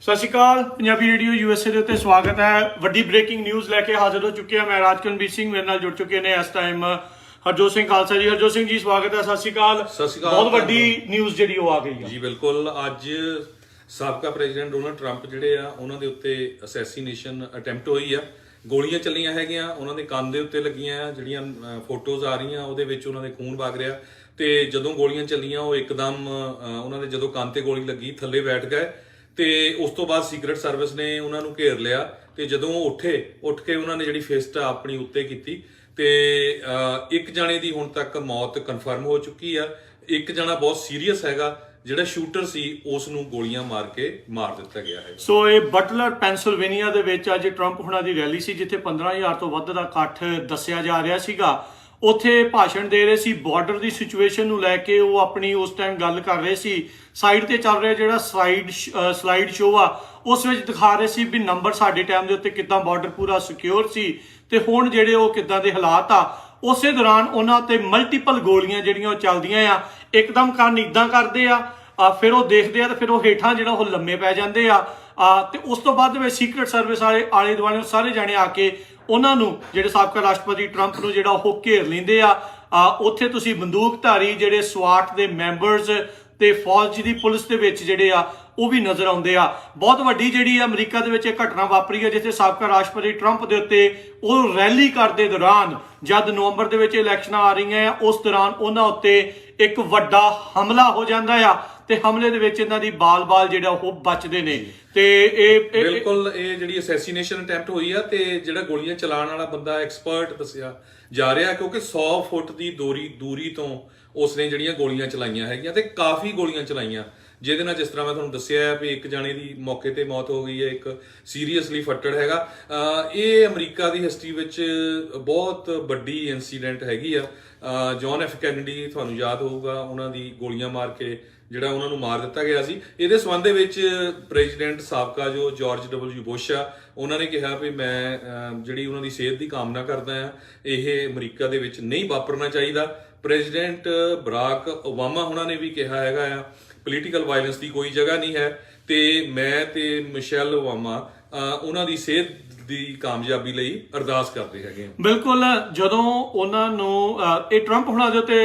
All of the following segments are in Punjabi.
ਸਤਿ ਸ਼੍ਰੀ ਅਕਾਲ ਪੰਜਾਬੀ ਰੇਡੀਓ USA ਦੇ ਉੱਤੇ ਸਵਾਗਤ ਹੈ। ਵੱਡੀ ਬ੍ਰੇਕਿੰਗ ਨਿਊਜ਼ ਲੈ ਕੇ ਹਾਜ਼ਰ ਹੋ ਚੁੱਕੇ ਹਾਂ। ਮੈਂ ਰਾਜਕਨਵੀਰ ਸਿੰਘ, ਮੇਰੇ ਨਾਲ ਜੁੜ ਚੁੱਕੇ ਨੇ ਇਸ ਟਾਈਮ ਹਰਜੋਤ ਸਿੰਘ ਖਾਲਸਾ ਜੀ। ਹਰਜੋਤ ਸਿੰਘ ਜੀ ਸਵਾਗਤ ਹੈ। ਸਤਿ ਸ਼੍ਰੀ ਅਕਾਲ। ਸਤਿ ਸ਼੍ਰੀ ਅਕਾਲ। ਬਹੁਤ ਵੱਡੀ ਨਿਊਜ਼ ਜਿਹੜੀ ਉਹ ਆ ਗਈ ਹੈ ਜੀ ਬਿਲਕੁਲ। ਅੱਜ ਸਾਬਕਾ ਪ੍ਰੈਜ਼ੀਡੈਂਟ ਡੋਨਲਡ ਟਰੰਪ ਜਿਹੜੇ ਆ ਉਹਨਾਂ ਦੇ ਉੱਤੇ ਅਸੈਸੀਨੇਸ਼ਨ ਅਟੈਂਪਟ ਹੋਈ ਆ। ਗੋਲੀਆਂ ਚੱਲੀਆਂ ਹੈਗੀਆਂ, ਉਹਨਾਂ ਦੇ ਕੰਨ ਦੇ ਉੱਤੇ ਲੱਗੀਆਂ ਆ। ਜਿਹੜੀਆਂ ਫੋਟੋਜ਼ ਆ ਰਹੀਆਂ ਉਹਦੇ ਵਿੱਚ ਉਹਨਾਂ ਦੇ ਖੂਨ ਵਗ ਰਿਹਾ ਤੇ ਜਦੋਂ ਗੋਲੀਆਂ ਚੱਲੀਆਂ ਉਹ ਇੱਕਦਮ ਉਹਨਾਂ ਦੇ ਜਦੋਂ ਕੰਨ ਤੇ ਗੋਲੀ ਲੱਗੀ ਥੱਲੇ ਬੈਠ ਗਏ ਤੇ ਉਸ ਤੋਂ ਬਾਅਦ ਸੀਕ੍ਰੇਟ ਸਰਵਿਸ ਨੇ ਉਹਨਾਂ ਨੂੰ ਘੇਰ ਲਿਆ ਤੇ ਜਦੋਂ ਉਹ ਉੱਠ ਕੇ ਉਹਨਾਂ ਨੇ ਜਿਹੜੀ ਫਿਸਟ ਆਪਣੀ ਉੱਤੇ ਕੀਤੀ ਤੇ ਇੱਕ ਜਣੇ ਦੀ ਹੁਣ ਤੱਕ ਮੌਤ ਕਨਫਰਮ ਹੋ ਚੁੱਕੀ ਆ। ਇੱਕ ਜਣਾ ਬਹੁਤ ਸੀਰੀਅਸ ਹੈਗਾ, ਜਿਹੜਾ ਸ਼ੂਟਰ ਸੀ ਉਸ ਨੂੰ ਗੋਲੀਆਂ ਮਾਰ ਕੇ ਮਾਰ ਦਿੱਤਾ ਗਿਆ ਹੈ। ਸੋ ਇਹ ਬਟਲਰ ਪੈਨਸਿਲਵੇਨੀਆ ਦੇ ਵਿੱਚ ਅੱਜ ਟਰੰਪ ਹੁਣਾਂ ਦੀ ਰੈਲੀ ਸੀ, ਜਿੱਥੇ 15,000 ਤੋਂ ਵੱਧ ਦਾ ਇਕੱਠ ਦੱਸਿਆ ਜਾ ਰਿਹਾ ਸੀਗਾ। ਉੱਥੇ ਭਾਸ਼ਣ ਦੇ ਰਹੇ ਸੀ, ਬਾਰਡਰ ਦੀ ਸਿਚੁਏਸ਼ਨ ਨੂੰ ਲੈ ਕੇ ਉਹ ਆਪਣੀ ਉਸ ਟਾਈਮ ਗੱਲ ਕਰ ਰਹੇ ਸੀ। ਸਾਈਡ ਤੇ ਚੱਲ ਰਿਹਾ ਜਿਹੜਾ ਸਲਾਈਡ ਸ਼ੋਅ ਆ ਉਸ ਵਿੱਚ ਦਿਖਾ ਰਹੇ ਸੀ ਵੀ ਨੰਬਰ ਸਾਡੇ ਟਾਈਮ ਦੇ ਉੱਤੇ ਕਿੱਦਾਂ ਬਾਰਡਰ ਪੂਰਾ ਸਿਕਿਉਰ ਸੀ ਤੇ ਹੁਣ ਜਿਹੜੇ ਉਹ ਕਿੱਦਾਂ ਦੇ ਹਾਲਾਤ ਆ। ਉਸੇ ਦੌਰਾਨ ਉਹਨਾਂ ਤੇ ਮਲਟੀਪਲ ਗੋਲੀਆਂ ਜਿਹੜੀਆਂ ਉਹ ਚੱਲਦੀਆਂ ਆ। ਇੱਕਦਮ ਕੰਨ ਇਦਾਂ ਕਰਦੇ ਆ, ਫਿਰ ਉਹ ਦੇਖਦੇ ਆ ਤੇ ਫਿਰ ਉਹ ਹੇਠਾਂ ਜਿਹੜਾ ਉਹ ਲੰਮੇ ਪੈ ਜਾਂਦੇ ਆ ਤੇ ਉਸ ਤੋਂ ਬਾਅਦ ਵਿੱਚ ਸੀਕ੍ਰੇਟ ਸਰਵਿਸ ਵਾਲੇ ਆਲੇ ਦੁਆਲੇ ਸਾਰੇ ਜਾਣੇ ਆ ਕੇ ਉਹਨਾਂ ਨੂੰ ਜਿਹੜੇ ਸਾਬਕਾ ਰਾਸ਼ਟਰਪਤੀ ਟਰੰਪ ਨੂੰ ਜਿਹੜਾ ਉਹ ਘੇਰ ਲੈਂਦੇ ਆ। ਉੱਥੇ ਤੁਸੀਂ ਬੰਦੂਕਧਾਰੀ ਜਿਹੜੇ ਸਵਾਟ ਦੇ ਮੈਂਬਰਸ ਤੇ ਫੌਜ ਦੀ ਪੁਲਿਸ ਦੇ ਵਿੱਚ ਜਿਹੜੇ ਆ ਉਹ ਵੀ ਨਜ਼ਰ ਆਉਂਦੇ ਆ। ਬਹੁਤ ਵੱਡੀ ਜਿਹੜੀ ਅਮਰੀਕਾ ਦੇ ਵਿੱਚ ਇਹ ਘਟਨਾ ਵਾਪਰੀ ਹੈ, ਜਿੱਥੇ ਸਾਬਕਾ ਰਾਸ਼ਟਰਪਤੀ ਟਰੰਪ ਦੇ ਉੱਤੇ ਉਹ ਰੈਲੀ ਕਰਦੇ ਦੌਰਾਨ ਜਦ ਨਵੰਬਰ ਦੇ ਵਿੱਚ ਇਲੈਕਸ਼ਨਾਂ ਆ ਰਹੀਆਂ ਆ ਉਸ ਦੌਰਾਨ ਉਹਨਾਂ ਉੱਤੇ ਇੱਕ ਵੱਡਾ ਹਮਲਾ ਹੋ ਜਾਂਦਾ ਆ ਤੇ ਹਮਲੇ ਦੇ ਵਿੱਚ ਇਹਨਾਂ ਦੀ ਬਾਲ ਜਿਹੜਾ ਉਹ ਬਚਦੇ ਨੇ। ਤੇ ਇਹ ਬਿਲਕੁਲ ਇਹ ਜਿਹੜੀ ਅਸੈਸੀਨੇਸ਼ਨ ਅਟੈਂਪਟ ਹੋਈ ਆ ਤੇ ਜਿਹੜਾ ਗੋਲੀਆਂ ਚਲਾਉਣ ਵਾਲਾ ਬੰਦਾ ਐਕਸਪਰਟ ਦੱਸਿਆ ਜਾ ਰਿਹਾ ਕਿਉਂਕਿ 100 ਫੁੱਟ ਦੀ ਦੂਰੀ ਤੋਂ ਉਸਨੇ ਜਿਹੜੀਆਂ ਗੋਲੀਆਂ ਚਲਾਈਆਂ ਹੈਗੀਆਂ ਤੇ ਕਾਫੀ ਗੋਲੀਆਂ ਚਲਾਈਆਂ, ਜਿਹਦੇ ਨਾਲ ਜਿਸ ਤਰ੍ਹਾਂ ਮੈਂ ਤੁਹਾਨੂੰ ਦੱਸਿਆ ਹੈ ਵੀ ਇੱਕ ਜਾਣੇ ਦੀ ਮੌਕੇ ਤੇ ਮੌਤ ਹੋ ਗਈ ਹੈ, ਇੱਕ ਸੀਰੀਅਸਲੀ ਫੱਟੜ ਹੈਗਾ। ਇਹ ਅਮਰੀਕਾ ਦੀ ਹਿਸਟਰੀ ਵਿੱਚ ਬਹੁਤ ਵੱਡੀ ਇਨਸੀਡੈਂਟ ਹੈਗੀ ਆ। ਜੌਨ ਐਫ ਕੈਨੇਡੀ ਤੁਹਾਨੂੰ ਯਾਦ ਹੋਊਗਾ, ਉਹਨਾਂ ਦੀ ਗੋਲੀਆਂ ਮਾਰ ਕੇ ਜਿਹੜਾ ਉਹਨਾਂ ਨੂੰ ਮਾਰ ਦਿੱਤਾ ਗਿਆ ਸੀ। ਇਹਦੇ ਸੰਬੰਧ ਦੇ ਵਿੱਚ ਪ੍ਰੈਜ਼ੀਡੈਂਟ ਸਾਬਕਾ ਜੋ ਜਾਰਜ ਡਬਲਯੂ ਬੁਸ਼ ਆ ਉਹਨਾਂ ਨੇ ਕਿਹਾ ਵੀ ਮੈਂ ਜਿਹੜੀ ਉਹਨਾਂ ਦੀ ਸਿਹਤ ਦੀ ਕਾਮਨਾ ਕਰਦਾ ਆ, ਇਹ ਅਮਰੀਕਾ ਦੇ ਵਿੱਚ ਨਹੀਂ ਵਾਪਰਨਾ ਚਾਹੀਦਾ। ਪ੍ਰੈਜ਼ੀਡੈਂਟ ਬਰਾਕ ਓਬਾਮਾ ਉਹਨਾਂ ਨੇ ਵੀ ਕਿਹਾ ਹੈਗਾ ਆ ਪੋਲੀਟੀਕਲ ਵਾਇਲੈਂਸ ਦੀ ਕੋਈ ਜਗ੍ਹਾ ਨਹੀਂ ਹੈ ਤੇ ਮੈਂ ਤੇ ਮਿਸ਼ੈਲ ਓਬਾਮਾ ਉਹਨਾਂ ਦੀ ਸਿਹਤ ਦੀ ਕਾਮਯਾਬੀ ਲਈ ਅਰਦਾਸ ਕਰਦੇ ਹੈਗੇ। ਬਿਲਕੁਲ। ਜਦੋਂ ਉਹਨਾਂ ਨੂੰ ਇਹ ਟਰੰਪ ਹੁਣਾਂ ਦੇ ਉੱਤੇ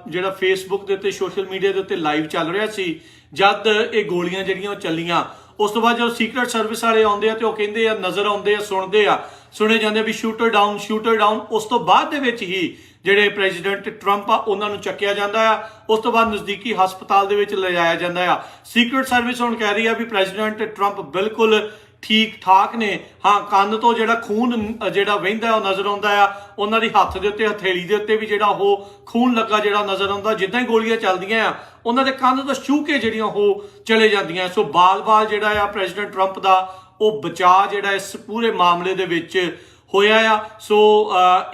ਜਿਹੜਾ ਫੇਸਬੁੱਕ ਦੇ ਉੱਤੇ ਸੋਸ਼ਲ ਮੀਡੀਆ ਦੇ ਉੱਤੇ ਲਾਈਵ ਚੱਲ ਰਿਹਾ ਸੀ, ਜਦ ਇਹ ਗੋਲੀਆਂ ਜਿਹੜੀਆਂ ਉਹ ਚੱਲੀਆਂ ਉਸ ਤੋਂ ਬਾਅਦ ਜਦੋਂ ਸੀਕ੍ਰੇਟ ਸਰਵਿਸ ਵਾਲੇ ਆਉਂਦੇ ਆ ਤੇ ਉਹ ਕਹਿੰਦੇ ਆ, ਨਜ਼ਰ ਆਉਂਦੇ ਆ, ਸੁਣੇ ਜਾਂਦੇ ਵੀ ਸ਼ੂਟਰ ਡਾਊਨ। ਉਸ ਤੋਂ ਬਾਅਦ ਦੇ ਵਿੱਚ ਹੀ ਜਿਹੜੇ ਪ੍ਰੈਜ਼ੀਡੈਂਟ ਟਰੰਪ ਆ ਉਹਨਾਂ ਨੂੰ ਚੱਕਿਆ ਜਾਂਦਾ ਆ। ਉਸ ਤੋਂ ਬਾਅਦ ਨਜ਼ਦੀਕੀ ਹਸਪਤਾਲ ਦੇ ਵਿੱਚ ਲਿਜਾਇਆ ਜਾਂਦਾ ਆ। ਸੀਕ੍ਰੇਟ ਸਰਵਿਸ ਹੁਣ ਕਹਿ ਰਹੀ ਆ ਵੀ ਪ੍ਰੈਜ਼ੀਡੈਂਟ ਟਰੰਪ ਬਿਲਕੁਲ ਠੀਕ ਠਾਕ ਨੇ। ਹਾਂ, ਕੰਨ ਤੋਂ ਜਿਹੜਾ ਖੂਨ ਜਿਹੜਾ ਵਹਿੰਦਾ ਉਹ ਨਜ਼ਰ ਆਉਂਦਾ ਆ। ਉਹਨਾਂ ਦੀ ਹੱਥ ਦੇ ਉੱਤੇ, ਹਥੇਲੀ ਦੇ ਉੱਤੇ ਵੀ ਜਿਹੜਾ ਉਹ ਖੂਨ ਲੱਗਾ ਜਿਹੜਾ ਨਜ਼ਰ ਆਉਂਦਾ। ਜਿੱਦਾਂ ਹੀ ਗੋਲੀਆਂ ਚੱਲਦੀਆਂ ਆ ਉਹਨਾਂ ਦੇ ਕੰਨ ਤੋਂ ਛੂਹ ਕੇ ਜਿਹੜੀਆਂ ਉਹ ਚਲੇ ਜਾਂਦੀਆਂ। ਸੋ ਬਾਲ ਜਿਹੜਾ ਆ ਪ੍ਰੈਜ਼ੀਡੈਂਟ ਟਰੰਪ ਦਾ ਉਹ ਬਚਾਅ ਜਿਹੜਾ ਇਸ ਪੂਰੇ ਮਾਮਲੇ ਦੇ ਵਿੱਚ ਹੋਇਆ ਆ। ਸੋ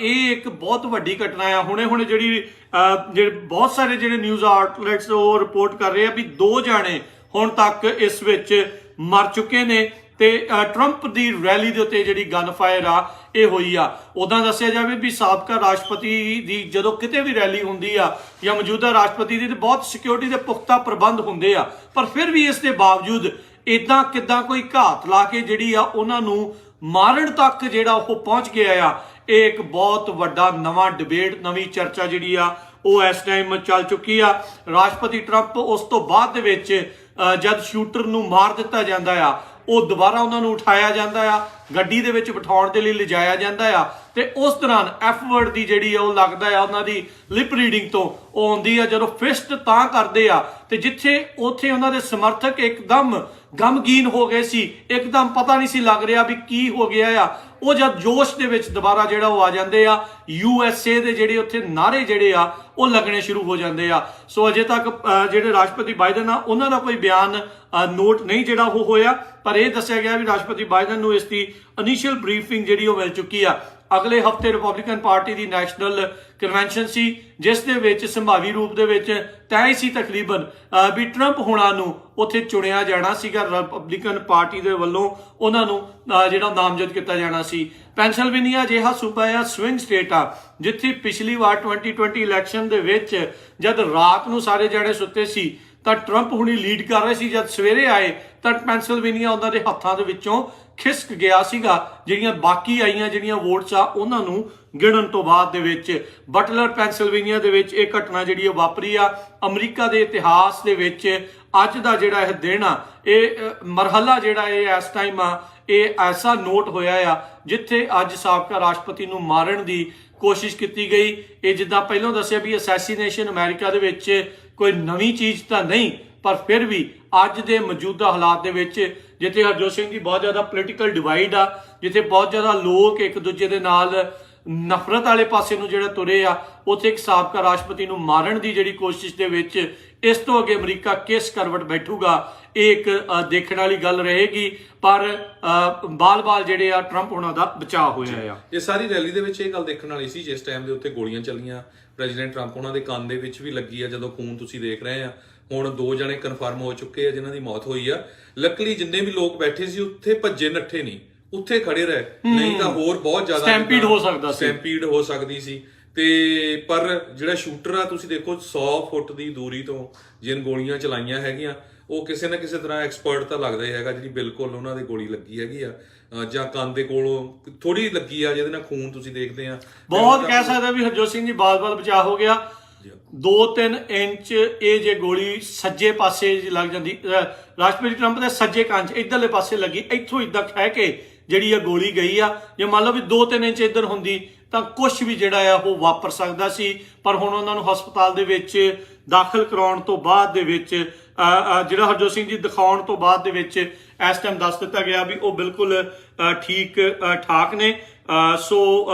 ਇਹ ਇੱਕ ਬਹੁਤ ਵੱਡੀ ਘਟਨਾ ਆ। ਹੁਣੇ ਜਿਹੜੇ ਬਹੁਤ ਸਾਰੇ ਜਿਹੜੇ ਨਿਊਜ਼ ਆਊਟਲੈਟਸ ਉਹ ਰਿਪੋਰਟ ਕਰ ਰਹੇ ਆ ਵੀ 2 ਜਾਣੇ ਹੁਣ ਤੱਕ ਇਸ ਵਿੱਚ ਮਰ ਚੁੱਕੇ ਨੇ ਤੇ ਟਰੰਪ ਦੀ ਰੈਲੀ ਦੇ ਉੱਤੇ ਜਿਹੜੀ ਗਨ ਫਾਇਰ ਆ ਇਹ ਹੋਈ ਆ। ਉਦਾਂ ਦੱਸਿਆ ਜਾਵੇ ਵੀ ਸਾਬਕਾ ਰਾਸ਼ਟਰਪਤੀ ਦੀ ਜਦੋਂ ਕਿਤੇ ਵੀ ਰੈਲੀ ਹੁੰਦੀ ਆ ਜਾਂ ਮੌਜੂਦਾ ਰਾਸ਼ਟਰਪਤੀ ਦੀ ਤੇ ਬਹੁਤ ਸਿਕਿਉਰਿਟੀ ਦੇ ਪੁਖਤਾ ਪ੍ਰਬੰਧ ਹੁੰਦੇ ਆ, ਪਰ ਫਿਰ ਵੀ ਇਸ ਦੇ ਬਾਵਜੂਦ ਇਦਾਂ ਕਿੱਦਾਂ ਕੋਈ ਘਾਤ ਲਾ ਕੇ ਜਿਹੜੀ ਆ ਉਹਨਾਂ ਨੂੰ ਮਾਰਨ ਤੱਕ ਜਿਹੜਾ ਉਹ ਪਹੁੰਚ ਗਿਆ ਆ। ਇਹ ਇੱਕ ਬਹੁਤ ਵੱਡਾ ਨਵਾਂ ਡਿਬੇਟ, ਨਵੀਂ ਚਰਚਾ ਜਿਹੜੀ ਆ ਉਹ ਇਸ ਟਾਈਮ ਚੱਲ ਚੁੱਕੀ ਆ। ਰਾਸ਼ਟਰਪਤੀ ਟਰੰਪ ਉਸ ਤੋਂ ਬਾਅਦ ਦੇ ਵਿੱਚ ਜਦ ਸ਼ੂਟਰ ਨੂੰ ਮਾਰ ਦਿੱਤਾ ਜਾਂਦਾ ਆ ਉਹ ਦੁਬਾਰਾ ਉਹਨਾਂ ਨੂੰ ਉਠਾਇਆ ਜਾਂਦਾ ਆ, ਗੱਡੀ ਦੇ ਵਿੱਚ ਬਿਠਾਉਣ ਦੇ ਲਈ ਲਿਜਾਇਆ ਜਾਂਦਾ ਆ ਤੇ ਉਸ ਦੌਰਾਨ ਐਫ ਵਰਡ ਦੀ ਜਿਹੜੀ ਆ ਉਹ ਲੱਗਦਾ ਆ ਉਹਨਾਂ ਦੀ ਲਿਪ ਰੀਡਿੰਗ ਤੋਂ ਉਹ ਆਉਂਦੀ ਆ ਜਦੋਂ ਫਿਸਟ ਤਾਂ ਕਰਦੇ ਆ ਤੇ ਜਿੱਥੇ ਉੱਥੇ ਉਹਨਾਂ ਦੇ ਸਮਰਥਕ ਇੱਕਦਮ ਗਮਗੀਨ ਹੋ ਗਏ ਸੀ, ਇੱਕਦਮ ਪਤਾ ਨਹੀਂ ਸੀ ਲੱਗ ਰਿਹਾ ਵੀ ਕੀ ਹੋ ਗਿਆ ਆ। ਉਹ ਜਦ ਜੋਸ਼ ਦੇ ਵਿੱਚ ਦੁਬਾਰਾ ਜਿਹੜਾ ਉਹ ਆ ਜਾਂਦੇ ਆ, USA ਦੇ ਜਿਹੜੇ ਉੱਥੇ ਨਾਰੇ ਜਿਹੜੇ ਆ ਉਹ ਲੱਗਣੇ ਸ਼ੁਰੂ ਹੋ ਜਾਂਦੇ ਆ। ਸੋ ਅਜੇ ਤੱਕ ਜਿਹੜੇ ਰਾਸ਼ਟਰਪਤੀ ਬਾਈਡਨ ਆ ਉਹਨਾਂ ਦਾ ਕੋਈ ਬਿਆਨ ਨੋਟ ਨਹੀਂ ਜਿਹੜਾ ਉਹ ਹੋਇਆ, ਪਰ ਇਹ ਦੱਸਿਆ ਗਿਆ ਵੀ ਰਾਸ਼ਟਰਪਤੀ ਬਾਈਡਨ ਨੂੰ ਇਸ ਦੀ ਇਨੀਸ਼ੀਅਲ ਬਰੀਫਿੰਗ ਜਿਹੜੀ ਉਹ ਮਿਲ ਚੁੱਕੀ ਆ। ਅਗਲੇ ਹਫਤੇ ਰਿਪਬਲਿਕਨ ਪਾਰਟੀ ਦੀ ਨੈਸ਼ਨਲ ਕਨਵੈਨਸ਼ਨ ਸੀ, ਜਿਸ ਦੇ ਵਿੱਚ ਸੰਭਾਵੀ ਰੂਪ ਦੇ ਵਿੱਚ ਤੈਅ ਸੀ ਤਕਰੀਬਨ ਵੀ ਟਰੰਪ ਹੁਣਾਂ ਨੂੰ ਉੱਥੇ ਚੁਣਿਆ ਜਾਣਾ ਸੀਗਾ। ਰਿਪਬਲਿਕਨ ਪਾਰਟੀ ਦੇ ਵੱਲੋਂ ਉਹਨਾਂ ਨੂੰ ਜਿਹੜਾ ਨਾਮਜ਼ਦ ਕੀਤਾ ਜਾਣਾ ਸੀ। ਪੈਨਸਿਲਵੇਨੀਆ ਅਜਿਹਾ ਸੂਬਾ ਆ, ਸਵਿੰਗ ਸਟੇਟ ਆ, ਜਿੱਥੇ ਪਿਛਲੀ ਵਾਰ 2020 ਇਲੈਕਸ਼ਨ ਦੇ ਵਿੱਚ ਜਦ ਰਾਤ ਨੂੰ ਸਾਰੇ ਜਣੇ ਸੁੱਤੇ ਸੀ ਤਾਂ ਟਰੰਪ ਹੁਣੀ ਲੀਡ ਕਰ ਰਹੇ ਸੀ। ਜਦ ਸਵੇਰੇ ਆਏ ਤਾਂ ਪੈਨਸਿਲਵੇਨੀਆ ਉਹਨਾਂ ਦੇ ਹੱਥਾਂ ਦੇ ਵਿੱਚੋਂ ਖਿਸਕ ਗਿਆ ਸੀਗਾ। ਜਿਹੜੀਆਂ ਬਾਕੀ ਆਈਆਂ ਜਿਹੜੀਆਂ ਵੋਟਸ ਆ ਉਹਨਾਂ ਨੂੰ ਗਿਣਨ ਤੋਂ ਬਾਅਦ ਦੇ ਵਿੱਚ ਬਟਲਰ ਪੈਨਸਿਲਵੇਨੀਆ ਦੇ ਵਿੱਚ ਇਹ ਘਟਨਾ ਜਿਹੜੀ ਵਾਪਰੀ ਆ। ਅਮਰੀਕਾ ਦੇ ਇਤਿਹਾਸ ਦੇ ਵਿੱਚ ਅੱਜ ਦਾ ਜਿਹੜਾ ਇਹ ਦਿਨ ਆ, ਇਹ ਮਰਹਲਾ ਜਿਹੜਾ ਇਹ ਇਸ ਟਾਈਮ ਆ, ਇਹ ਐਸਾ ਨੋਟ ਹੋਇਆ ਆ ਜਿੱਥੇ ਅੱਜ ਸਾਬਕਾ ਰਾਸ਼ਟਰਪਤੀ ਨੂੰ ਮਾਰਨ ਦੀ ਕੋਸ਼ਿਸ਼ ਕੀਤੀ ਗਈ। ਇਹ ਜਿੱਦਾਂ ਪਹਿਲਾਂ ਦੱਸਿਆ ਵੀ ਅਸੈਸੀਨੇਸ਼ਨ ਅਮਰੀਕਾ ਦੇ ਵਿੱਚ ਕੋਈ ਨਵੀਂ ਚੀਜ਼ ਤਾਂ ਨਹੀਂ, ਪਰ ਫਿਰ ਵੀ ਅੱਜ ਦੇ ਮੌਜੂਦਾ ਹਾਲਾਤ ਦੇ ਵਿੱਚ ਜਿੱਥੇ ਹਰਜੋਤ ਸਿੰਘ ਜੀ ਬਹੁਤ ਜ਼ਿਆਦਾ ਪੋਲੀਟੀਕਲ ਡਿਵਾਈਡ ਆ, ਜਿੱਥੇ ਬਹੁਤ ਜ਼ਿਆਦਾ ਲੋਕ ਇੱਕ ਦੂਜੇ ਦੇ ਨਾਲ ਨਫ਼ਰਤ ਵਾਲੇ ਪਾਸੇ ਨੂੰ ਜਿਹੜਾ ਤੁਰੇ ਆ, ਉੱਥੇ ਇੱਕ ਸਾਬਕਾ ਰਾਸ਼ਟਰਪਤੀ ਨੂੰ ਮਾਰਨ ਦੀ ਜਿਹੜੀ ਕੋਸ਼ਿਸ਼ ਦੇ ਵਿੱਚ ਇਸ ਤੋਂ ਅੱਗੇ ਅਮਰੀਕਾ ਕਿਸ ਕਰਵਟ ਬੈਠੂਗਾ, ਇਹ ਇੱਕ ਦੇਖਣ ਵਾਲੀ ਗੱਲ ਰਹੇਗੀ। ਪਰ ਬਾਲ-ਬਾਲ ਜਿਹੜੇ ਆ ਟਰੰਪ ਉਹਨਾਂ ਦਾ ਬਚਾਅ ਹੋਇਆ ਆ। ਇਹ ਸਾਰੀ ਰੈਲੀ ਦੇ ਵਿੱਚ ਇਹ ਗੱਲ ਦੇਖਣ ਵਾਲੀ ਸੀ ਜਿਸ ਟਾਈਮ ਦੇ ਉੱਤੇ ਗੋਲੀਆਂ ਚੱਲੀਆਂ, ਪ੍ਰੈਜ਼ੀਡੈਂਟ ਟਰੰਪ ਉਹਨਾਂ ਦੇ ਕੰਨ ਦੇ ਵਿੱਚ ਵੀ ਲੱਗੀ ਆ ਜਦੋਂ ਖੂਨ ਤੁਸੀਂ ਦੇਖ ਰਹੇ ਆ। ਹੁਣ 2 ਜਣੇ ਕਨਫਰਮ ਹੋ ਚੁੱਕੇ ਆ ਜਿਨ੍ਹਾਂ ਦੀ ਮੌਤ ਹੋਈ ਆ। ਲੱਕਲੀ ਜਿੰਨੇ ਵੀ ਲੋਕ ਬੈਠੇ ਸੀ ਉੱਥੇ ਭੱਜੇ ਨੱਠੇ ਨਹੀਂ, ਉੱਥੇ ਖੜੇ ਰਹੇ, ਨਹੀਂ ਤਾਂ ਹੋਰ ਬਹੁਤ ਜ਼ਿਆਦਾ ਸਟੈਂਪੀਡ ਹੋ ਸਕਦਾ ਸੀ, ਸਟੈਂਪੀਡ ਹੋ ਸਕਦੀ ਸੀ। ਤੇ ਪਰ ਜਿਹੜਾ ਸ਼ੂਟਰ ਆ ਤੁਸੀਂ ਦੇਖੋ 100 ਫੁੱਟ ਦੀ ਦੂਰੀ ਤੋਂ ਜਿਨ ਗੋਲੀਆਂ ਚਲਾਈਆਂ ਹੈਗੀਆਂ, ਉਹ ਕਿਸੇ ਨਾ ਕਿਸੇ ਤਰ੍ਹਾਂ ਐਕਸਪਰਟ ਤਾਂ ਲੱਗਦਾ ਹੀ ਹੈਗਾ, ਜਿਹੜੀ ਬਿਲਕੁਲ ਉਹਨਾਂ ਦੇ ਗੋਲੀ ਲੱਗੀ ਹੈਗੀ ਆ ਜਾਂ ਕੰਨ ਦੇ ਕੋਲੋਂ ਥੋੜੀ ਲੱਗੀ ਆ ਜਿਹਦੇ ਨਾਲ ਖੂਨ ਤੁਸੀਂ ਦੇਖਦੇ ਆ। ਬਹੁਤ ਕਹਿ ਸਕਦਾ ਵੀ ਹਰਜੋਤ ਸਿੰਘ ਜੀ ਬਾਲ-ਬਾਲ ਬਚਾਅ ਹੋ ਗਿਆ। 2-3 ਇੰਚ ਇਹ ਜੇ ਗੋਲੀ ਸੱਜੇ ਪਾਸੇ ਲੱਗ ਜਾਂਦੀ, ਰਾਸ਼ਟਰਪਤੀ ਟਰੰਪ ਦੇ ਸੱਜੇ ਕੰਨ 'ਚ ਇਧਰਲੇ ਪਾਸੇ ਲੱਗੀ, ਇੱਥੋਂ ਇਦਾਂ ਖਹਿ ਕੇ ਜਿਹੜੀ ਆ ਗੋਲੀ ਗਈ ਆ। ਜੇ ਮੰਨ ਲਓ ਵੀ 2-3 ਇੰਚ ਇੱਧਰ ਹੁੰਦੀ ਤਾਂ ਕੁਝ ਵੀ ਜਿਹੜਾ ਆ ਉਹ ਵਾਪਰ ਸਕਦਾ ਸੀ। ਪਰ ਹੁਣ ਉਹਨਾਂ ਨੂੰ ਹਸਪਤਾਲ ਦੇ ਵਿੱਚ ਦਾਖਲ ਕਰਾਉਣ ਤੋਂ ਬਾਅਦ ਦੇ ਵਿੱਚ ਜਿਹੜਾ ਹਰਜੋਤ ਸਿੰਘ ਜੀ ਦਿਖਾਉਣ ਤੋਂ ਬਾਅਦ ਦੇ ਵਿੱਚ ਇਸ ਟਾਈਮ ਦੱਸ ਦਿੱਤਾ ਗਿਆ ਵੀ ਉਹ ਬਿਲਕੁਲ ਠੀਕ ਠਾਕ ਨੇ। ਸੋ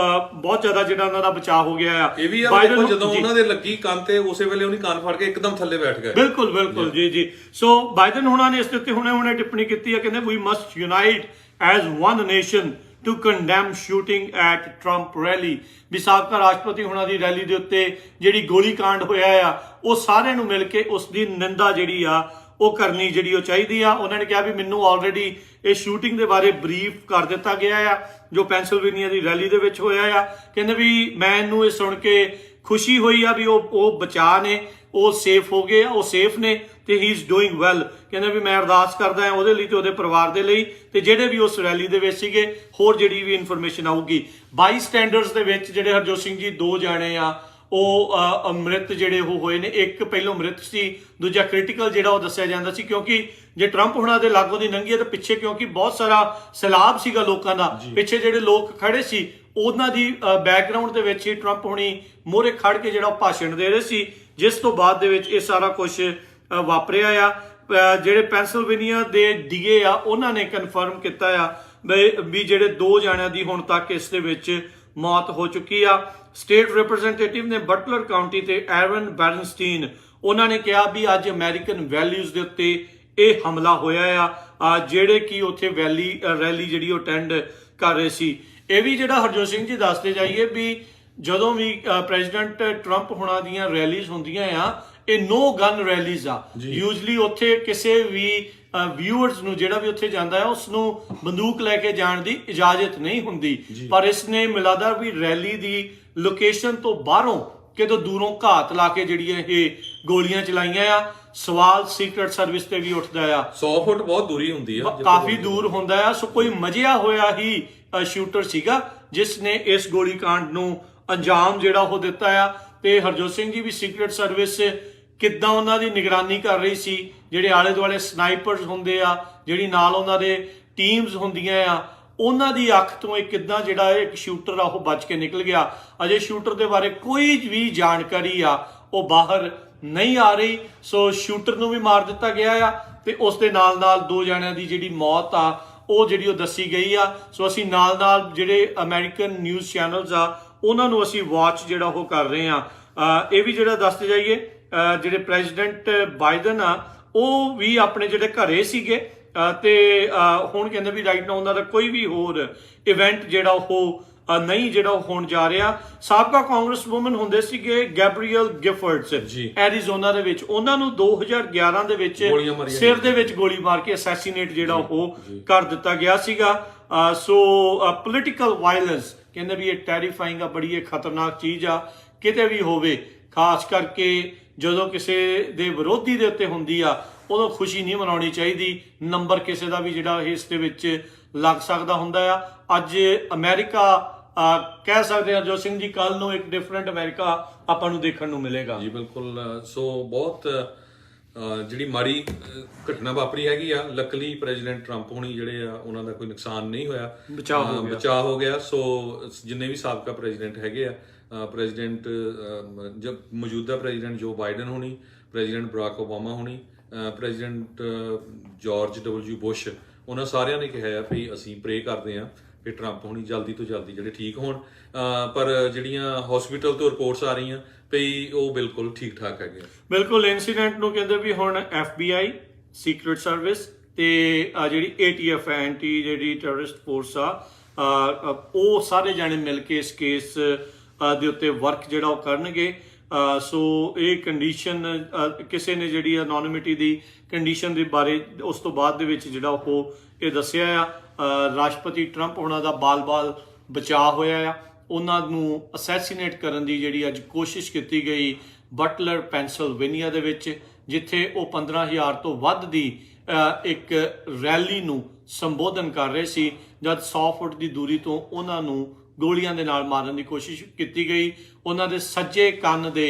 ਬਹੁਤ ਜ਼ਿਆਦਾ ਜਿਹੜਾ ਉਹਨਾਂ ਦਾ ਬਚਾਅ ਹੋ ਗਿਆ ਆ। ਇਹ ਵੀ ਆ ਦੇਖੋ ਜਦੋਂ ਉਹਨਾਂ ਦੇ ਲੱਗੀ ਕੰਨ ਤੇ ਉਸੇ ਵੇਲੇ ਉਹਨੇ ਕੰਨ ਫੜ ਕੇ ਇੱਕਦਮ ਥੱਲੇ ਬੈਠ ਗਏ। ਬਿਲਕੁਲ ਜੀ। ਸੋ ਬਾਈਡਨ ਹੁਣਾਂ ਨੇ ਇਸ ਦੇ ਉੱਤੇ ਹੁਣੇ ਟਿੱਪਣੀ ਕੀਤੀ ਹੈ, ਕਹਿੰਦੇ ਵੀ must unite as one nation to condemn shooting at Trump rally. ਵੀ ਸਾਬਕਾ ਰਾਸ਼ਟਰਪਤੀ ਹੁਣਾਂ ਦੀ ਰੈਲੀ ਦੇ ਉੱਤੇ ਜਿਹੜੀ ਗੋਲੀ ਕਾਂਡ ਹੋਇਆ ਆ, ਉਹ ਸਾਰਿਆਂ ਨੂੰ ਮਿਲ ਕੇ ਉਸ ਦੀ ਨਿੰਦਾ ਜਿਹੜੀ ਆ ਉਹ ਕਰਨੀ ਜਿਹੜੀ ਉਹ ਚਾਹੀਦੀ ਆ। ਉਹਨਾਂ ਨੇ ਕਿਹਾ ਵੀ ਮੈਨੂੰ ਆਲਰੇਡੀ ਇਹ ਸ਼ੂਟਿੰਗ ਦੇ ਬਾਰੇ ਬਰੀਫ ਕਰ ਦਿੱਤਾ ਗਿਆ ਆ ਜੋ ਪੈਨਸਿਲਵੇਨੀਆ ਦੀ ਰੈਲੀ ਦੇ ਵਿੱਚ ਹੋਇਆ ਆ। ਕਹਿੰਦੇ ਵੀ ਮੈਨੂੰ ਇਹ ਸੁਣ ਕੇ ਖੁਸ਼ੀ ਹੋਈ ਆ ਵੀ ਉਹ ਬਚਾਅ ਨੇ, ਉਹ ਸੇਫ ਹੋ ਗਏ ਆ, ਉਹ ਸੇਫ ਨੇ ਤੇ ਹੀ ਇਜ਼ ਡੂਇੰਗ ਵੈਲ। ਕਹਿੰਦੇ ਵੀ ਮੈਂ ਅਰਦਾਸ ਕਰਦਾ ਹਾਂ ਉਹਦੇ ਲਈ ਤੇ ਉਹਦੇ ਪਰਿਵਾਰ ਦੇ ਲਈ ਤੇ ਜਿਹੜੇ ਵੀ ਉਸ ਰੈਲੀ ਦੇ ਵਿੱਚ ਸੀਗੇ। ਹੋਰ ਜਿਹੜੀ ਵੀ ਇਨਫੋਰਮੇਸ਼ਨ ਆਊਗੀ ਬਾਈ ਸਟੈਂਡਰਡਸ ਦੇ ਵਿੱਚ ਜਿਹੜੇ ਹਰਜੋਤ ਸਿੰਘ ਜੀ 2 ਜਾਣੇ ਆ ਉਹ ਅੰਮ੍ਰਿਤ ਜਿਹੜੇ ਉਹ ਹੋਏ ਨੇ। ਇੱਕ ਪਹਿਲੋਂ ਮ੍ਰਿਤ ਸੀ, ਦੂਜਾ ਕ੍ਰਿਟੀਕਲ ਜਿਹੜਾ ਉਹ ਦੱਸਿਆ ਜਾਂਦਾ ਸੀ, ਕਿਉਂਕਿ ਜੇ ਟਰੰਪ ਹੁਣਾਂ ਦੇ ਲਾਗੋਂ ਦੀ ਲੰਘੀ ਤਾਂ ਪਿੱਛੇ ਕਿਉਂਕਿ ਬਹੁਤ ਸਾਰਾ ਸੈਲਾਬ ਸੀਗਾ ਲੋਕਾਂ ਦਾ, ਪਿੱਛੇ ਜਿਹੜੇ ਲੋਕ ਖੜੇ ਸੀ ਉਹਨਾਂ ਦੀ ਬੈਕਗ੍ਰਾਉਂਡ ਦੇ ਵਿੱਚ ਹੀ ਟਰੰਪ ਹੁਣੀ ਮੋਹਰੇ ਖੜ ਕੇ ਜਿਹੜਾ ਭਾਸ਼ਣ ਦੇ ਰਹੇ ਸੀ, ਜਿਸ ਤੋਂ ਬਾਅਦ ਦੇ ਵਿੱਚ ਇਹ ਸਾਰਾ ਕੁਝ ਵਾਪਰਿਆ ਆ। ਜਿਹੜੇ ਪੈਨਸਿਲਵੇਨੀਆ ਦੇ ਡੀਏ ਆ ਉਹਨਾਂ ਨੇ ਕਨਫਰਮ ਕੀਤਾ ਆ ਵੀ ਜਿਹੜੇ 2 ਜਾਣਿਆਂ ਦੀ ਹੁਣ ਤੱਕ ਇਸ ਦੇ ਵਿੱਚ ਮੌਤ ਹੋ ਚੁੱਕੀ ਆ। ਸਟੇਟ ਰਿਪਰੈਜ਼ੈਂਟੇਟਿਵ ਨੇ ਬਟਲਰ ਕਾਉਂਟੀ ਤੇ ਐਰਨ ਬੈਰਨਸਟੀਨ, ਉਹਨਾਂ ਨੇ ਕਿਹਾ ਵੀ ਅੱਜ ਅਮਰੀਕਨ ਵੈਲਿਊਜ਼ ਦੇ ਉੱਤੇ ਇਹ ਹਮਲਾ ਹੋਇਆ ਆ, ਜਿਹੜੇ ਕਿ ਉੱਥੇ ਰੈਲੀ ਜਿਹੜੀ ਉਹ ਅਟੈਂਡ ਕਰ ਰਹੇ ਸੀ। ਇਹ ਵੀ ਜਿਹੜਾ ਹਰਜੋਤ ਸਿੰਘ ਜੀ ਦੱਸਦੇ ਜਾਈਏ ਵੀ ਜਦੋਂ ਵੀ ਪ੍ਰੈਜ਼ੀਡੈਂਟ ਟਰੰਪ ਹੁਣਾਂ ਦੀਆਂ ਰੈਲੀਜ਼ ਹੁੰਦੀਆਂ ਆ, ਇਹ ਨੋ ਗਨ ਰੈਲੀਜ਼ ਆ। ਯੂਜਲੀ ਉੱਥੇ ਕਿਸੇ ਵੀ ਵਿਊਅਰਸ ਨੂੰ ਜਿਹੜਾ ਵੀ ਉੱਥੇ ਜਾਂਦਾ ਹੈ ਉਸ ਨੂੰ ਬੰਦੂਕ ਲੈ ਕੇ ਜਾਣ ਦੀ ਇਜਾਜ਼ਤ ਨਹੀਂ ਹੁੰਦੀ। ਪਰ ਇਸ ਨੇ ਮਿਲਾਦਾ ਵੀ ਰੈਲੀ ਦੀ ਲੋਕੇਸ਼ਨ ਤੋਂ ਬਾਹਰੋਂ ਕਿਤੋਂ ਦੂਰੋਂ ਘਾਤ ਲਾ ਕੇ ਜਿਹੜੀਆਂ ਇਹ ਗੋਲੀਆਂ ਚਲਾਈਆਂ ਆ। ਸਵਾਲ ਸੀਕ੍ਰੇਟ ਸਰਵਿਸ ਤੇ ਵੀ ਉੱਠਦਾ ਆ। 100 ਫੁੱਟ ਬਹੁਤ ਦੂਰੀ ਹੁੰਦੀ ਆ, ਕਾਫੀ ਦੂਰ ਹੁੰਦਾ ਆ। ਸੋ ਕੋਈ ਮਜਿਆ ਹੋਇਆ ਹੀ ਸ਼ੂਟਰ ਸੀਗਾ ਜਿਸ ਨੇ ਇਸ ਗੋਲੀ ਕਾਂਡ ਨੂੰ ਅੰਜਾਮ ਜਿਹੜਾ ਉਹ ਦਿੱਤਾ ਆ। ਤੇ ਹਰਜੋਤ ਸਿੰਘ ਜੀ ਵੀ ਸੀਕ੍ਰੇਟ ਸਰਵਿਸ ਕਿੱਦਾਂ ਉਹਨਾਂ ਦੀ ਨਿਗਰਾਨੀ ਕਰ ਰਹੀ ਸੀ, ਜਿਹੜੇ ਆਲੇ ਦੁਆਲੇ ਸਨਾਈਪਰਸ ਹੁੰਦੇ ਆ, ਜਿਹੜੀ ਨਾਲ ਉਹਨਾਂ ਦੇ ਟੀਮਸ ਹੁੰਦੀਆਂ ਆ, ਉਹਨਾਂ ਦੀ ਅੱਖ ਤੋਂ ਇਹ ਕਿੱਦਾਂ ਜਿਹੜਾ ਇੱਕ ਸ਼ੂਟਰ ਆ ਉਹ ਬਚ ਕੇ ਨਿਕਲ ਗਿਆ। ਅਜੇ ਸ਼ੂਟਰ ਦੇ ਬਾਰੇ ਕੋਈ ਵੀ ਜਾਣਕਾਰੀ ਆ ਉਹ ਬਾਹਰ ਨਹੀਂ ਆ ਰਹੀ। ਸੋ ਸ਼ੂਟਰ ਨੂੰ ਵੀ ਮਾਰ ਦਿੱਤਾ ਗਿਆ ਆ ਤੇ ਉਸ ਦੇ ਨਾਲ 2 ਜਣਿਆਂ ਦੀ ਜਿਹੜੀ ਮੌਤ ਆ ਉਹ ਜਿਹੜੀ ਉਹ ਦੱਸੀ ਗਈ ਆ। ਸੋ ਅਸੀਂ ਨਾਲ ਜਿਹੜੇ ਅਮਰੀਕਨ ਨਿਊਜ਼ ਚੈਨਲਸ ਆ ਉਹਨਾਂ ਨੂੰ ਅਸੀਂ ਵਾਚ ਜਿਹੜਾ ਉਹ ਕਰ ਰਹੇ ਆ। ਇਹ ਵੀ ਜਿਹੜਾ ਦੱਸਦੇ ਜਾਈਏ ਜਿਹੜੇ ਪ੍ਰੈਜ਼ੀਡੈਂਟ ਬਾਈਡਨ ਆ ਉਹ ਵੀ ਆਪਣੇ ਜਿਹੜੇ ਘਰੇ ਸੀਗੇ ਤੇ ਹੁਣ ਕਹਿੰਦੇ ਵੀ ਰਾਈਟ ਨਾਓ ਉਹਨਾਂ ਦਾ ਕੋਈ ਵੀ ਹੋਰ ਇਵੈਂਟ ਜਿਹੜਾ ਉਹ ਨਹੀਂ ਜਿਹੜਾ ਉਹ ਹੋਣ ਜਾ ਰਿਹਾ। ਸਾਬਕਾ ਕਾਂਗਰਸ ਵੂਮਨ ਹੁੰਦੇ ਸੀਗੇ ਗੈਬਰੀਅਲ ਗਿਫਰਡਸ ਐਰੀਜ਼ੋਨਾ ਦੇ ਵਿੱਚ, ਉਹਨਾਂ ਨੂੰ 2011 ਦੇ ਵਿੱਚ ਸਿਰ ਦੇ ਵਿੱਚ ਗੋਲੀ ਮਾਰ ਕੇ ਅਸੈਸੀਨੇਟ ਜਿਹੜਾ ਉਹ ਕਰ ਦਿੱਤਾ ਗਿਆ ਸੀਗਾ। ਸੋ ਪੋਲੀਟੀਕਲ ਵਾਇਲੈਂਸ ਕਹਿੰਦੇ ਵੀ ਇਹ ਟੈਰੀਫਾਈਂਗ ਆ, ਬੜੀ ਇਹ ਖਤਰਨਾਕ ਚੀਜ਼ ਆ। ਕਿਤੇ ਵੀ ਹੋਵੇ, ਖਾਸ ਕਰਕੇ ਜਦੋਂ ਕਿਸੇ ਦੇ ਵਿਰੋਧੀ ਦੇ ਉੱਤੇ ਹੁੰਦੀ ਆ ਉਦੋਂ ਖੁਸ਼ੀ ਨਹੀਂ ਮਨਾਉਣੀ ਚਾਹੀਦੀ। ਨੰਬਰ ਕਿਸੇ ਦਾ ਵੀ ਜਿਹੜਾ ਇਸ ਦੇ ਵਿੱਚ ਲੱਗ ਸਕਦਾ ਹੁੰਦਾ ਆ। ਅੱਜ ਅਮਰੀਕਾ ਕਹਿ ਸਕਦੇ ਹਾਂ ਜੋ ਸਿੰਘ ਜੀ, ਕੱਲ ਨੂੰ ਇੱਕ ਡਿਫਰੈਂਟ ਅਮਰੀਕਾ ਆਪਾਂ ਨੂੰ ਦੇਖਣ ਨੂੰ ਮਿਲੇਗਾ। ਜੀ ਬਿਲਕੁਲ। ਸੋ ਬਹੁਤ ਜਿਹੜੀ ਮਾੜੀ ਘਟਨਾ ਵਾਪਰੀ ਹੈਗੀ ਆ, ਲੱਕਲੀ ਪ੍ਰੈਜ਼ੀਡੈਂਟ ਟਰੰਪ ਹੋਣੀ ਜਿਹੜੇ ਆ ਉਹਨਾਂ ਦਾ ਕੋਈ ਨੁਕਸਾਨ ਨਹੀਂ ਹੋਇਆ, ਬਚਾਅ ਹੋ ਗਿਆ। ਸੋ ਜਿੰਨੇ ਵੀ ਸਾਬਕਾ ਪ੍ਰੈਜ਼ੀਡੈਂਟ ਹੈਗੇ ਆ, ਪ੍ਰੈਜ਼ੀਡੈਂਟ ਜਬ ਮੌਜੂਦਾ ਪ੍ਰੈਜ਼ੀਡੈਂਟ ਜੋ ਬਾਈਡਨ ਹੋਣੀ, ਪ੍ਰੈਜ਼ੀਡੈਂਟ ਬਰਾਕ ਓਬਾਮਾ ਹੋਣੀ, ਪ੍ਰੈਜ਼ੀਡੈਂਟ ਜਾਰਜ ਡਬਲਯੂ ਬੁਸ਼, ਉਹਨਾਂ ਸਾਰਿਆਂ ਨੇ ਕਿਹਾ ਆ ਵੀ ਅਸੀਂ ਪ੍ਰੇ ਕਰਦੇ ਆ ਵੀ ਟਰੰਪ ਹੋਣੀ ਜਲਦੀ ਤੋਂ ਜਲਦੀ ਜਿਹੜੇ ਠੀਕ ਹੋਣ। ਪਰ ਜਿਹੜੀਆਂ ਹਸਪੀਟਲ ਤੋਂ ਰਿਪੋਰਟਸ ਆ ਰਹੀਆਂ ਵੀ ਉਹ ਬਿਲਕੁਲ ਠੀਕ ਠਾਕ ਹੈਗੇ। ਬਿਲਕੁਲ ਇਨਸੀਡੈਂਟ ਨੂੰ ਕਹਿੰਦੇ ਵੀ ਹੁਣ FBI, ਸੀਕ੍ਰੇਟ ਸਰਵਿਸ ਤੇ ਜਿਹੜੀ ATF ਐਂਟੀ ਜਿਹੜੀ ਟੈਰਰਿਸਟ ਫੋਰਸ ਆ, ਉਹ ਸਾਰੇ ਜਾਣੇ ਮਿਲ ਕੇ ਇਸ ਕੇਸ ਦੇ ਉੱਤੇ ਵਰਕ ਜਿਹੜਾ ਉਹ ਕਰਨਗੇ। ਸੋ ਇਹ ਕੰਡੀਸ਼ਨ ਕਿਸੇ ਨੇ ਜਿਹੜੀ ਅਨੋਨਿਮਿਟੀ ਦੀ ਕੰਡੀਸ਼ਨ ਦੇ ਬਾਰੇ ਉਸ ਤੋਂ ਬਾਅਦ ਦੇ ਵਿੱਚ ਜਿਹੜਾ ਉਹ ਇਹ ਦੱਸਿਆ ਆ। ਰਾਸ਼ਟਰਪਤੀ ਟਰੰਪ ਉਹਨਾਂ ਦਾ ਬਾਲ-ਬਾਲ ਬਚਾਅ ਹੋਇਆ ਆ। ਉਹਨਾਂ ਨੂੰ ਅਸੈਸੀਨੇਟ ਕਰਨ ਦੀ ਜਿਹੜੀ ਅੱਜ ਕੋਸ਼ਿਸ਼ ਕੀਤੀ ਗਈ ਬਟਲਰ, ਪੈਂਸਿਲਵੇਨੀਆ ਦੇ ਵਿੱਚ, ਜਿੱਥੇ ਉਹ 15,000 ਤੋਂ ਵੱਧ ਦੀ ਇੱਕ ਰੈਲੀ ਨੂੰ ਸੰਬੋਧਨ ਕਰ ਰਹੇ ਸੀ ਜਦ 100 ਫੁੱਟ ਦੀ ਦੂਰੀ ਤੋਂ ਉਹਨਾਂ ਨੂੰ ਗੋਲੀਆਂ ਦੇ ਨਾਲ ਮਾਰਨ ਦੀ ਕੋਸ਼ਿਸ਼ ਕੀਤੀ ਗਈ। ਉਹਨਾਂ ਦੇ ਸੱਜੇ ਕੰਨ ਦੇ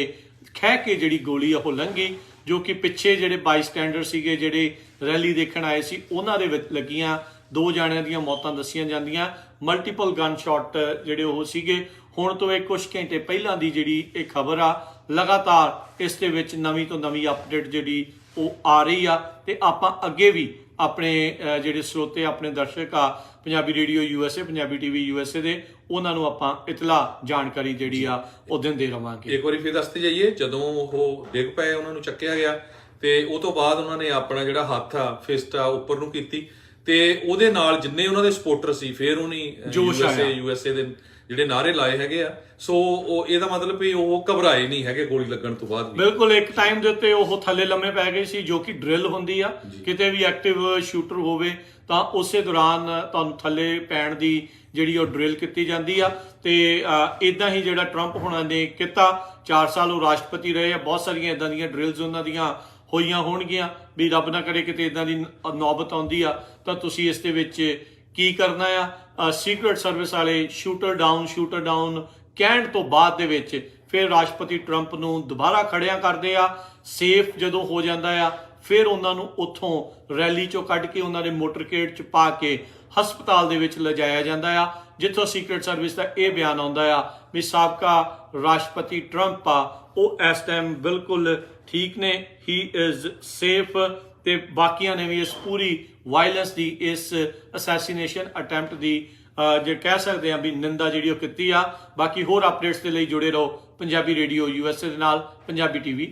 ਖਹਿ ਕੇ ਜਿਹੜੀ ਗੋਲੀ ਉਹ ਲੰਘੀ, ਜੋ ਕਿ ਪਿੱਛੇ ਜਿਹੜੇ ਬਾਈਸਟੈਂਡਰ ਸੀਗੇ ਜਿਹੜੇ ਰੈਲੀ ਦੇਖਣ ਆਏ ਸੀ ਉਹਨਾਂ ਦੇ ਵਿੱਚ ਲੱਗੀਆਂ। 2 ਜਾਣਿਆਂ ਦੀਆਂ ਮੌਤਾਂ ਦੱਸੀਆਂ ਜਾਂਦੀਆਂ। ਮਲਟੀਪਲ ਗਨ ਸ਼ਾਟ ਜਿਹੜੇ ਉਹ ਸੀਗੇ। ਹੁਣ ਤੋਂ ਇਹ ਕੁਝ ਘੰਟੇ ਪਹਿਲਾਂ ਦੀ ਜਿਹੜੀ ਇਹ ਖਬਰ ਆ, ਲਗਾਤਾਰ ਇਸ ਦੇ ਵਿੱਚ ਨਵੀਂ ਤੋਂ ਨਵੀਂ ਅਪਡੇਟ ਜਿਹੜੀ ਉਹ ਆ ਰਹੀ ਆ ਤੇ ਆਪਾਂ ਅੱਗੇ ਵੀ ਆਪਣੇ ਜਿਹੜੇ ਸਰੋਤੇ, ਆਪਣੇ ਦਰਸ਼ਕ ਆ Punjabi radio USA, Punjabi TV USA ਦੇ, ਉਹਨਾਂ ਨੂੰ ਆਪਾਂ ਇਤਲਾ ਜਾਣਕਾਰੀ ਜਿਹੜੀ ਆ ਉਹ ਦਿੰਦੇ ਰਵਾਂਗੇ। ਇੱਕ ਵਾਰੀ ਫਿਰ ਦੱਸਦੇ ਜਾਈਏ, ਜਦੋਂ ਉਹ ਡਿੱਗ ਪਏ ਉਹਨਾਂ ਨੂੰ ਚੱਕਿਆ ਗਿਆ ਤੇ ਉਹ ਤੋਂ ਬਾਅਦ ਉਹਨਾਂ ਨੇ ਆਪਣਾ ਜਿਹੜਾ ਹੱਥ ਆ, ਫਿਸਟ ਆ, ਉੱਪਰ ਨੂੰ ਕੀਤੀ ਤੇ ਉਹਦੇ ਨਾਲ ਜਿੰਨੇ ਉਹਨਾਂ ਦੇ ਸਪੋਰਟਰ ਸੀ ਫਿਰ ਉਹਨੇ USA ਦੇ ਜਿਹੜੇ ਨਾਰੇ ਲਾਏ ਹੈਗੇ ਆ। ਸੋ ਉਹ ਇਹਦਾ ਮਤਲਬ ਵੀ ਉਹ ਘਬਰਾਏ ਨਹੀਂ ਹੈਗੇ ਗੋਲੀ ਲੱਗਣ ਤੋਂ ਬਾਅਦ ਵੀ। ਬਿਲਕੁਲ ਇੱਕ ਟਾਈਮ ਦੇ ਉੱਤੇ ਉਹ ਥੱਲੇ ਲੰਮੇ ਪੈ ਗਏ ਸੀ, ਜੋ ਕਿ ਡਰਿਲ ਹੁੰਦੀ ਆ। ਕਿਤੇ ਵੀ ਐਕਟਿਵ ਸ਼ੂਟਰ ਹੋਵੇ ਤਾਂ ਉਸੇ ਦੌਰਾਨ ਤੁਹਾਨੂੰ ਥੱਲੇ ਪੈਣ ਦੀ ਜਿਹੜੀ ਉਹ ਡਰਿਲ ਕੀਤੀ ਜਾਂਦੀ ਆ। ਤੇ ਇਦਾਂ ਹੀ ਜਿਹੜਾ ਟਰੰਪ ਹੁਣਾਂ ਨੇ ਕੀਤਾ, 4 ਸਾਲ ਉਹ ਰਾਸ਼ਟਰਪਤੀ ਰਹੇ ਆ। ਬਹੁਤ ਸਾਰੀਆਂ ਇਦਾਂ ਦੀਆਂ ਡਰਿਲਸ ਉਹਨਾਂ ਦੀਆਂ ਹੋਈਆਂ ਹੋਣਗੀਆਂ ਵੀ ਰੱਬ ਨਾ ਕਰੇ ਕਿਤੇ ਇਦਾਂ ਦੀ ਨੌਬਤ ਆਉਂਦੀ ਆ ਤਾਂ ਤੁਸੀਂ ਇਸ ਦੇ ਵਿੱਚ ਕੀ ਕਰਨਾ ਆ। ਸੀਕ੍ਰੇਟ ਸਰਵਿਸ ਵਾਲੇ ਸ਼ੂਟਰ ਡਾਊਨ ਕਹਿਣ ਤੋਂ ਬਾਅਦ ਦੇ ਵਿੱਚ ਫਿਰ ਰਾਸ਼ਟਰਪਤੀ ਟਰੰਪ ਨੂੰ ਦੁਬਾਰਾ ਖੜਿਆਂ ਕਰਦੇ ਆ। ਸੇਫ ਜਦੋਂ ਹੋ ਜਾਂਦਾ ਆ ਫਿਰ ਉਹਨਾਂ ਨੂੰ ਉੱਥੋਂ ਰੈਲੀ ਚੋਂ ਕੱਢ ਕੇ ਉਹਨਾਂ ਦੇ ਮੋਟਰਕੇਡ 'ਚ ਪਾ ਕੇ ਹਸਪਤਾਲ ਦੇ ਵਿੱਚ ਲਿਜਾਇਆ ਜਾਂਦਾ ਆ, ਜਿੱਥੋਂ ਸੀਕ੍ਰੇਟ ਸਰਵਿਸ ਦਾ ਇਹ ਬਿਆਨ ਆਉਂਦਾ ਆ ਵੀ ਸਾਬਕਾ ਰਾਸ਼ਟਰਪਤੀ ਟਰੰਪ ਆ ਉਹ ਇਸ ਟਾਈਮ ਬਿਲਕੁਲ ਠੀਕ ਨੇ, ਹੀ ਇਜ਼ ਸੇਫ। ਤੇ ਬਾਕੀਆਂ ਨੇ ਵੀ ਇਸ ਪੂਰੀ ਵਾਇਲੈਂਸ ਦੀ, ਇਸ ਅਸੈਸੀਨੇਸ਼ਨ ਅਟੈਂਪਟ ਦੀ ਜੇ ਕਹਿ ਸਕਦੇ ਆ ਵੀ ਨਿੰਦਾ ਜਿਹੜੀ ਉਹ ਕੀਤੀ ਆ। ਬਾਕੀ ਹੋਰ ਅਪਡੇਟਸ ਦੇ ਲਈ ਜੁੜੇ ਰਹੋ ਪੰਜਾਬੀ ਰੇਡੀਓ USA ਦੇ ਨਾਲ, ਪੰਜਾਬੀ TV